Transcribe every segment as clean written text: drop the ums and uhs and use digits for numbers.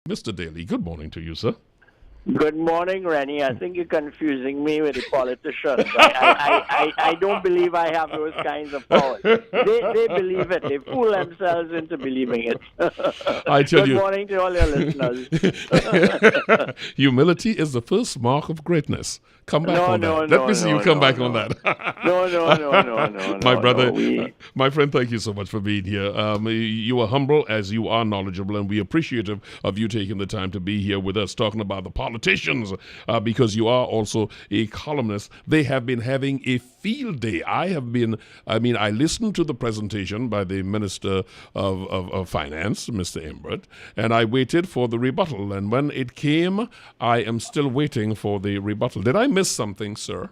Mr. Daley, good morning to you, sir. Good morning, Rennie. I think you're confusing me with the politicians. I don't believe I have those kinds of powers. They believe it. They fool themselves into believing it. I tell Good you, morning to all your listeners. humility is the first mark of greatness. Come back No, on no, that. Let no, me see no, you come no, back no. on that. No. My brother, No. my friend, thank you so much for being here. You are humble as you are knowledgeable, and we're appreciative of you taking the time to be here with us talking about the politicians because you are also a columnist. They have been having a field day. I listened to the presentation by the Minister of Finance, Mr. Imbert, and I waited for the rebuttal. And when it came, I am still waiting for the rebuttal. Did I miss something, sir?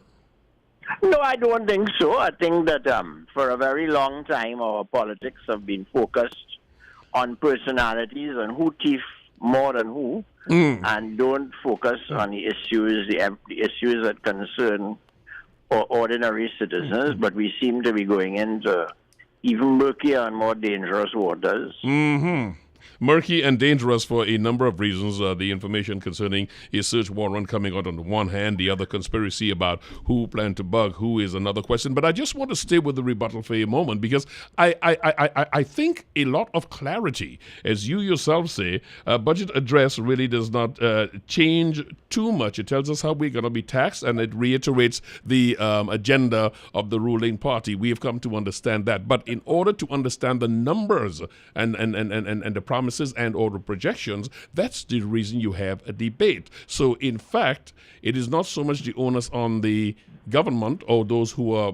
No, I don't think so. I think that for a very long time, our politics have been focused on personalities and who thief more than who, and don't focus on the issues that concern ordinary citizens. But we seem to be going into even murkier and more dangerous waters. Murky and dangerous for a number of reasons. The information concerning a search warrant coming out on the one hand, the other conspiracy about who planned to bug who is another question. But I just want to stay with the rebuttal for a moment because I think a lot of clarity, as you yourself say, budget address really does not change too much. It tells us how we're going to be taxed, and it reiterates the agenda of the ruling party. We have come to understand that. But in order to understand the numbers and the promises and or the projections, that's the reason you have a debate. So in fact, it is not so much the onus on the government or those who are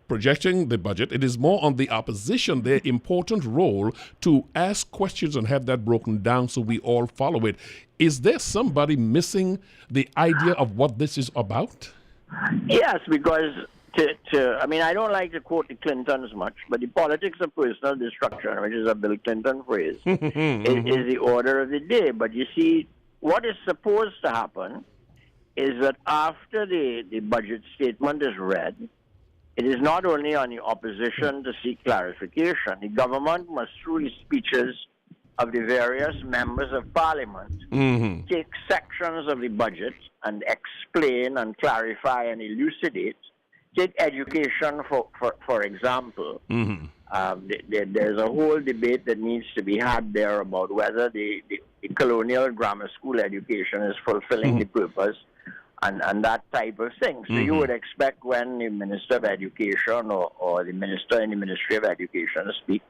projecting the budget. It is more on the opposition, their important role to ask questions and have that broken down so we all follow it. Is there somebody missing the idea of what this is about? Yes, because I don't like to quote the Clintons much, but the politics of personal destruction, which is a Bill Clinton phrase, is the order of the day. But you see, what is supposed to happen is that after the budget statement is read, it is not only on the opposition to seek clarification. The government must, through the speeches of the various members of parliament, take sections of the budget and explain and clarify and elucidate. Take education, for example. There's a whole debate that needs to be had there about whether the colonial grammar school education is fulfilling the purpose and that type of thing. So you would expect when the Minister of Education or the Minister in the Ministry of Education speak,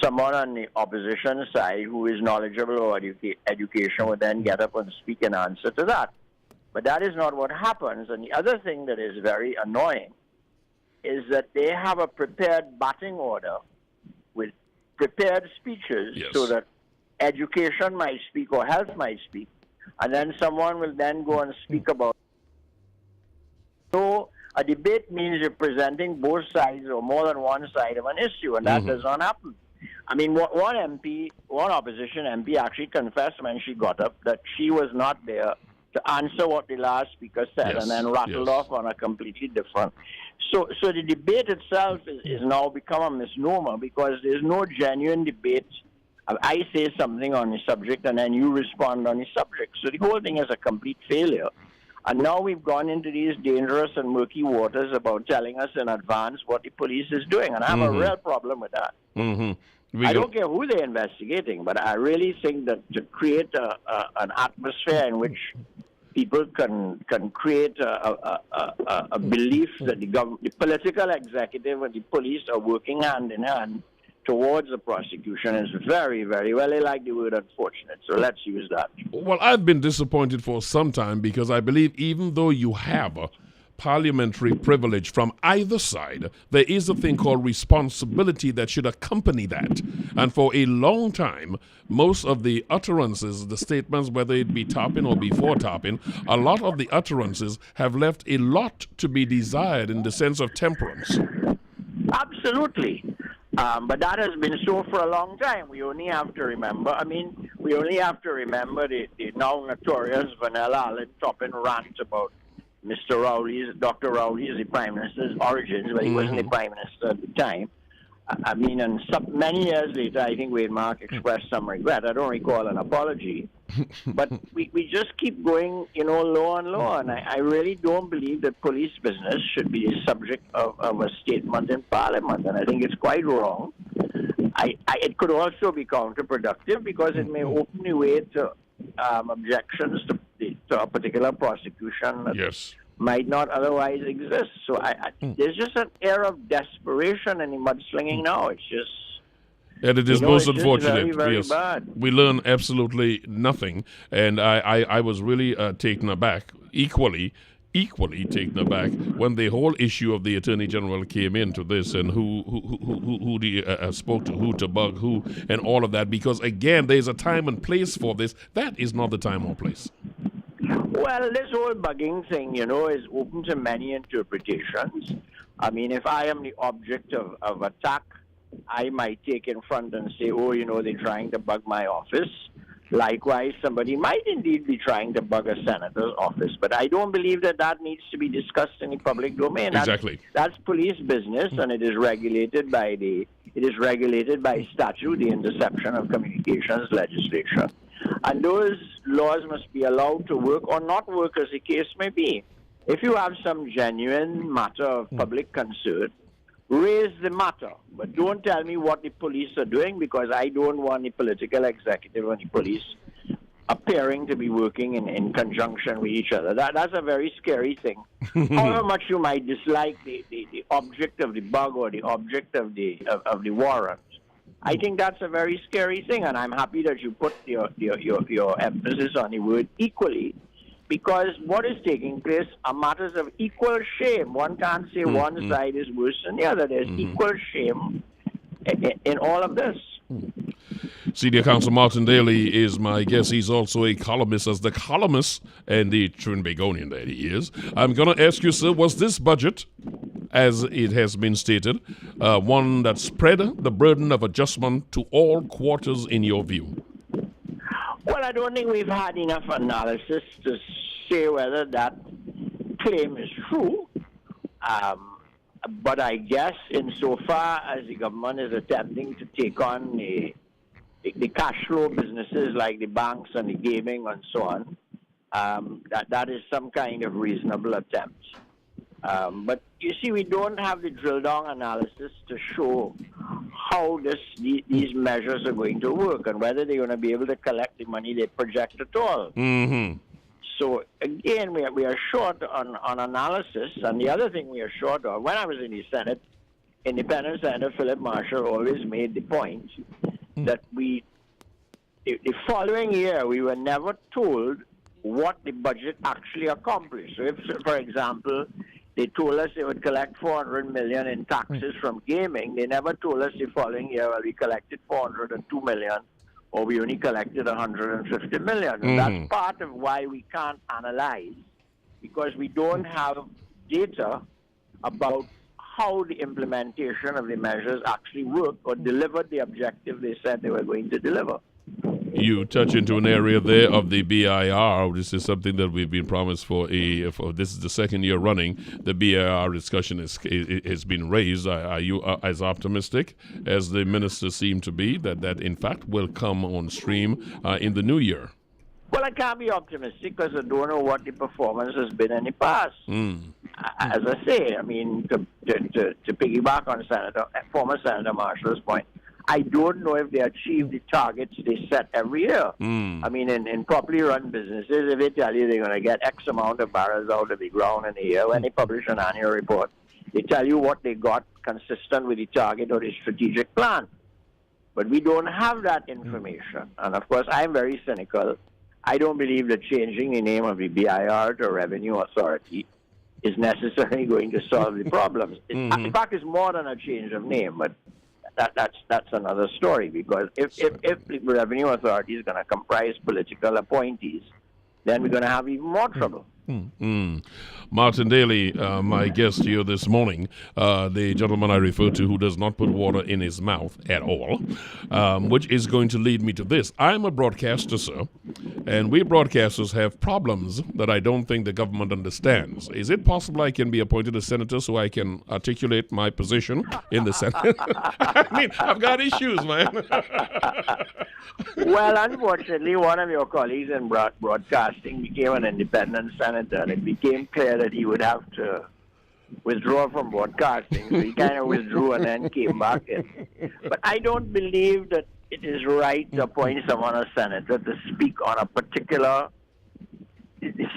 someone on the opposition side who is knowledgeable about education would then get up and speak in answer to that. But that is not what happens. And the other thing that is very annoying is that they have a prepared batting order with prepared speeches so that education might speak or health might speak, and then someone will then go and speak about. So a debate means you're presenting both sides or more than one side of an issue, and that does not happen. I mean, one opposition MP actually confessed when she got up that she was not there to answer what the last speaker said, and then rattled off on a completely different. So the debate itself is now become a misnomer because there's no genuine debate. I say something on the subject and then you respond on the subject. So the whole thing is a complete failure. And now we've gone into these dangerous and murky waters about telling us in advance what the police is doing. And I have a real problem with that. I don't care who they're investigating, but I really think that to create an atmosphere in which people can create a belief that the political executive and the police are working hand in hand towards the prosecution is very, very, well, I like the word unfortunate, so let's use that. Well, I've been disappointed for some time because I believe even though you have parliamentary privilege from either side, there is a thing called responsibility that should accompany that. And for a long time, most of the utterances, the statements, whether it be topping or before topping, a lot of the utterances have left a lot to be desired in the sense of temperance. Absolutely. But that has been so for a long time. We only have to remember, the now notorious Vanilla Allen topping rant about Dr. Rowley's, the Prime Minister's origins, but he wasn't the Prime Minister at the time. I mean, and many years later, I think Wade Mark expressed some regret. I don't recall an apology. But we just keep going, low and low. And I really don't believe that police business should be the subject of a statement in Parliament. And I think it's quite wrong. It could also be counterproductive because it may open the way to objections to a particular prosecution that might not otherwise exist. So there's just an air of desperation in the mudslinging now. It's just... And it is most unfortunate. Very, very bad. We learn absolutely nothing. And I was really taken aback, equally taken aback when the whole issue of the Attorney General came into this and who spoke to who to bug who and all of that. Because, again, there's a time and place for this. That is not the time or place. Well, this whole bugging thing, is open to many interpretations. I mean, if I am the object of attack, I might take in front and say, they're trying to bug my office. Likewise, somebody might indeed be trying to bug a senator's office. But I don't believe that needs to be discussed in the public domain. Exactly. That's police business, and it is regulated by statute, the Interception of Communications legislation. And those laws must be allowed to work or not work as the case may be. If you have some genuine matter of public concern, raise the matter, but don't tell me what the police are doing, because I don't want the political executive and the police appearing to be working in conjunction with each other. That's a very scary thing. However much you might dislike the object of the bug or the object of the warrant, I think that's a very scary thing, and I'm happy that you put your emphasis on the word equally. Because what is taking place are matters of equal shame. One can't say one side is worse than the other. There's equal shame in all of this. Senior Counsel Martin Daley is my guest. He's also a columnist, as the columnist and the Trinbagonian that he is. I'm going to ask you, sir, was this budget, as it has been stated, one that spread the burden of adjustment to all quarters in your view? Well, I don't think we've had enough analysis to say whether that claim is true. But I guess insofar as the government is attempting to take on the cash flow businesses like the banks and the gaming and so on, that is some kind of reasonable attempt. But you see, we don't have the drill down analysis to show how these measures are going to work and whether they're going to be able to collect the money they project at all. Mm-hmm. So again, we are short on analysis. And the other thing we are short on, when I was in the Senate, Independent Senator Philip Marshall always made the point that the following year we were never told what the budget actually accomplished. So if, for example, they told us they would collect $400 million in taxes from gaming, they never told us the following year, well, we collected $402 million, or we only collected $150 million. And that's part of why we can't analyze, because we don't have data about how the implementation of the measures actually worked or delivered the objective they said they were going to deliver. You touch into an area there of the BIR. This is something that we've been promised for this is the second year running. The BIR discussion has been raised. Are you as optimistic as the ministers seem to be that in fact will come on stream in the new year? Well, I can't be optimistic because I don't know what the performance has been in the past. As I say, I mean, to piggyback on former Senator Marshall's point, I don't know if they achieve the targets they set every year. I mean, in properly run businesses, if they tell you they're going to get X amount of barrels out of the ground in a year, when they publish an annual report, they tell you what they got consistent with the target or the strategic plan. But we don't have that information. And of course, I'm very cynical. I don't believe that changing the name of the BIR to Revenue Authority is necessarily going to solve the problems. In fact, it's more than a change of name, but that's another story, because if the Revenue Authority is going to comprise political appointees, then we're going to have even more trouble. Martin Daley, my guest here this morning, the gentleman I referred to who does not put water in his mouth at all, which is going to lead me to this. I'm a broadcaster, sir, and we broadcasters have problems that I don't think the government understands. Is it possible I can be appointed a senator so I can articulate my position in the Senate? I mean, I've got issues, man. Well, unfortunately, one of your colleagues in broadcasting became an independent senator, and it became clear that he would have to withdraw from broadcasting. So he kind of withdrew and then came back in. But I don't believe that it is right to appoint someone as senator to speak on a particular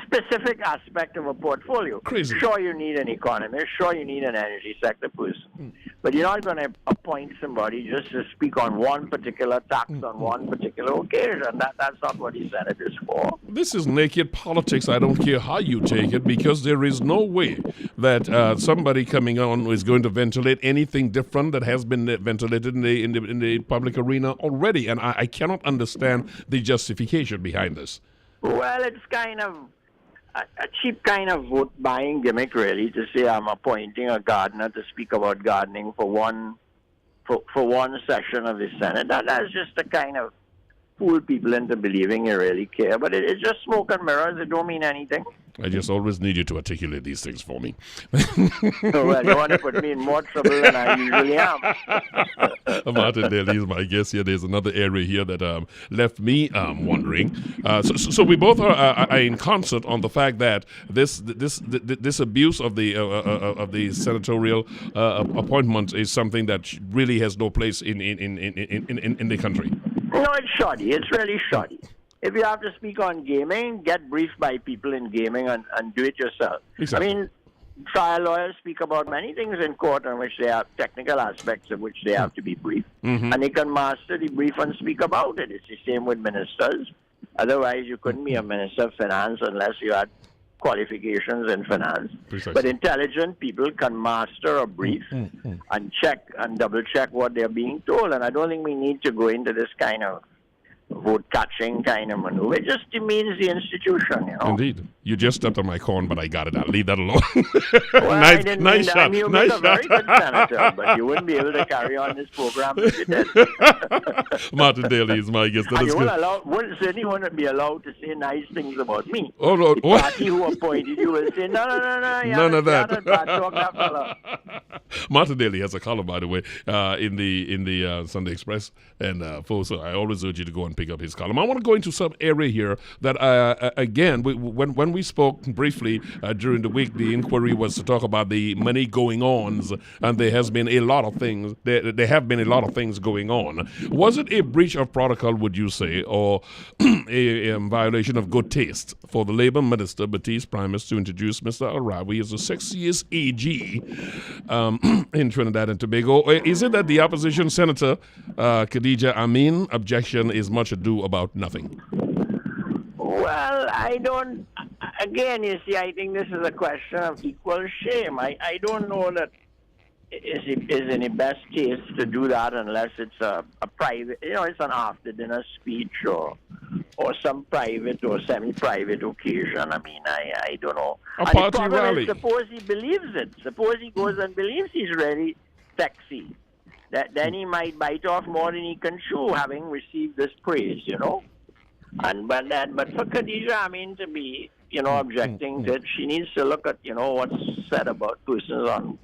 specific aspect of a portfolio. Crazy. Sure, you need an economist. Sure, you need an energy sector person. But you're not going to appoint somebody just to speak on one particular tax on one particular occasion. That's not what the Senate is for. This is naked politics. I don't care how you take it, because there is no way that somebody coming on is going to ventilate anything different that has been ventilated in the public arena already. And I cannot understand the justification behind this. Well, it's kind of a cheap kind of vote-buying gimmick, really, to say I'm appointing a gardener to speak about gardening for one session of the Senate. That's just a kind of fool people into believing you really care. But it's just smoke and mirrors. It don't mean anything. I just always need you to articulate these things for me. Well, you want to put me in more trouble than I usually am. Martin Daley is my guest here. There's another area here that left me wondering. So we both are in concert on the fact that this abuse of the senatorial appointment is something that really has no place in the country. No, it's shoddy. It's really shoddy. If you have to speak on gaming, get briefed by people in gaming and do it yourself. Exactly. I mean, trial lawyers speak about many things in court on which they have technical aspects of which they have to be briefed. And they can master the brief and speak about it. It's the same with ministers. Otherwise, you couldn't be a minister of finance unless you had qualifications in finance. Precisely. But intelligent people can master a brief and check and double check what they're being told. And I don't think we need to go into this kind of vote-catching kind of maneuver. It just demeans the institution, you know. Indeed. You just stepped on my corn, but I got it. I'll leave that alone. Well, I didn't mean nice that. shot. I mean, you Nice made a very shot. good senator, but you wouldn't be able to carry on this program if you did. Martin Daley is my guest. That And is you good. certainly wouldn't be allowed to say nice things about me. Oh, no. The party who appointed you will say, no, None of that. Bad talk, that fella. Martin Daley has a column, by the way, in the Sunday Express, and folks, I always urge you to go and pick up his column. I want to go into some area here that, again, when we spoke briefly during the week, the inquiry was to talk about the money going ons, and there has been a lot of things. There have been a lot of things going on. Was it a breach of protocol, would you say, or a violation of good taste for the Labour Minister, Baptiste Primus, to introduce Mr. Arawi as the 6th AG in Trinidad and Tobago? Or is it that the opposition senator, Khadija Amin, objection is much ado about nothing? Well, I don't. Again, you see, I think this is a question of equal shame. I don't know that is in the best taste to do that unless it's a private, it's an after-dinner speech or some private or semi-private occasion. I mean, I don't know. A party rally. Is, suppose he believes it. Suppose he goes and believes he's really sexy. Then he might bite off more than he can chew, having received this praise, And but for Khadija, I mean, to be objecting that she needs to look at what's said about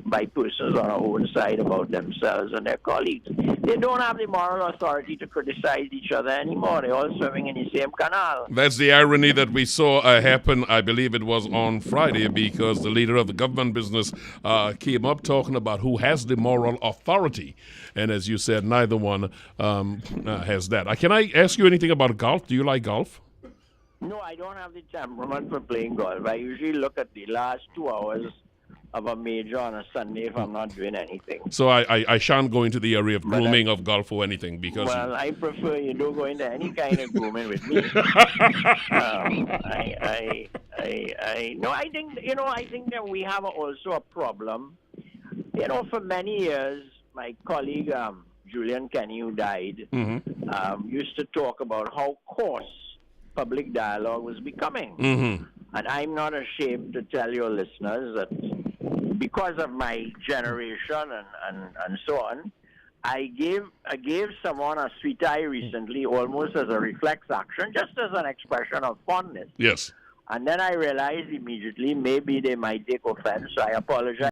by persons on her own side about themselves and their colleagues. They don't have the moral authority to criticize each other anymore. They're all swimming in the same canal. That's the irony that we saw happen, I believe it was on Friday, because the leader of the government business came up talking about who has the moral authority. And as you said, neither one has that. Can I ask you anything about golf? Do you like golf? No, I don't have the temperament for playing golf. I usually look at the last 2 hours of a major on a Sunday if I'm not doing anything. So I shan't go into the area of grooming of golf or anything because... Well, I prefer you don't go into any kind of grooming with me. I think that we have also a problem. For many years, my colleague Julian Kenny, who died, used to talk about how coarse public dialogue was becoming. And I'm not ashamed to tell your listeners that because of my generation and so on, I gave someone a sweet eye recently, almost as a reflex action, just as an expression of fondness. Yes. And then I realized immediately maybe they might take offense, so I apologize.